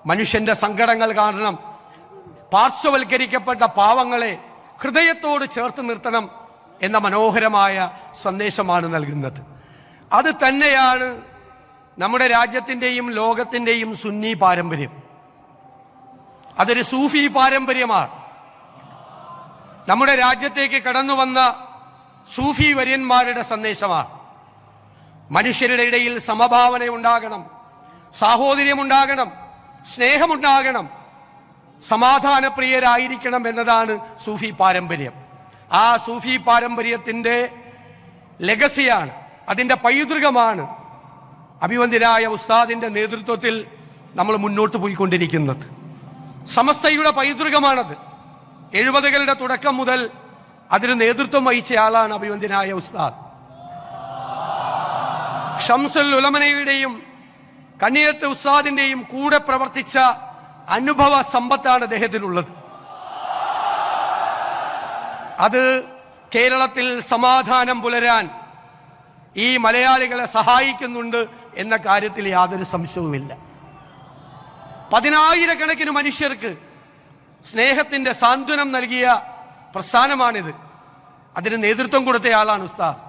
മനുഷ്യന്റെ സങ്കടങ്ങൾ കാരണം പാർശ്വവൽക്കരിക്കപ്പെട്ട പാവങ്ങളെ ഹൃദയത്തോട് ചേർത്ത് നിർത്തണം എന്ന മനോഹരമായ സന്ദേശമാണ് നൽകുന്നത്. അത് തന്നെയാണ് നമ്മുടെ രാജ്യത്തിൻ്റെയും ലോകത്തിൻ്റെയും സുന്നി പാരമ്പര്യം. അതൊരു സൂഫി പാരമ്പര്യമാണ്. നമ്മുടെ രാജ്യത്തേക്ക് കടന്നു വന്ന സൂഫി വര്യന്മാരുടെ സന്ദേശമാണ്. മനുഷ്യരുടെ ഇടയിൽ സമഭാവന ഉണ്ടാകണം, സാഹോദര്യമുണ്ടാകണം, സ്നേഹമുണ്ടാകണം, സമാധാനപ്രിയരായിരിക്കണം എന്നതാണ് സൂഫി പാരമ്പര്യം. ആ സൂഫി പാരമ്പര്യത്തിൻ്റെ ലെഗസിയാണ്, അതിൻ്റെ പൈതൃകമാണ് അഭിവന്ദ്യനായ ഉസ്താദിൻ്റെ നേതൃത്വത്തിൽ നമ്മൾ മുന്നോട്ട് പോയിക്കൊണ്ടിരിക്കുന്നത്. സമസ്തയുടെ പൈതൃകമാണത്. 70കളുടെ തുടക്കം മുതൽ അതിന് നേതൃത്വം വഹിച്ച ആളാണ് അഭിവന്ദ്യനായ ഉസ്താദ്. ഷംസുൽ ഉലമനയുടെയും കണ്ണിയത്ത് ഉസ്താദിന്റെയും കൂടെ പ്രവർത്തിച്ച അനുഭവ സമ്പത്താണ് അദ്ദേഹത്തിനുള്ളത്. അത് കേരളത്തിൽ സമാധാനം പുലരാൻ ഈ മലയാളികളെ സഹായിക്കുന്നുണ്ട് എന്ന കാര്യത്തിൽ യാതൊരു സംശയവുമില്ല. 10,000-കണക്കിന് മനുഷ്യർക്ക് സ്നേഹത്തിന്റെ സാന്ത്വനം നൽകിയ പ്രസ്ഥാനമാണിത്. അതിന് നേതൃത്വം കൊടുത്തയാളാണ് ഉസ്താദ്.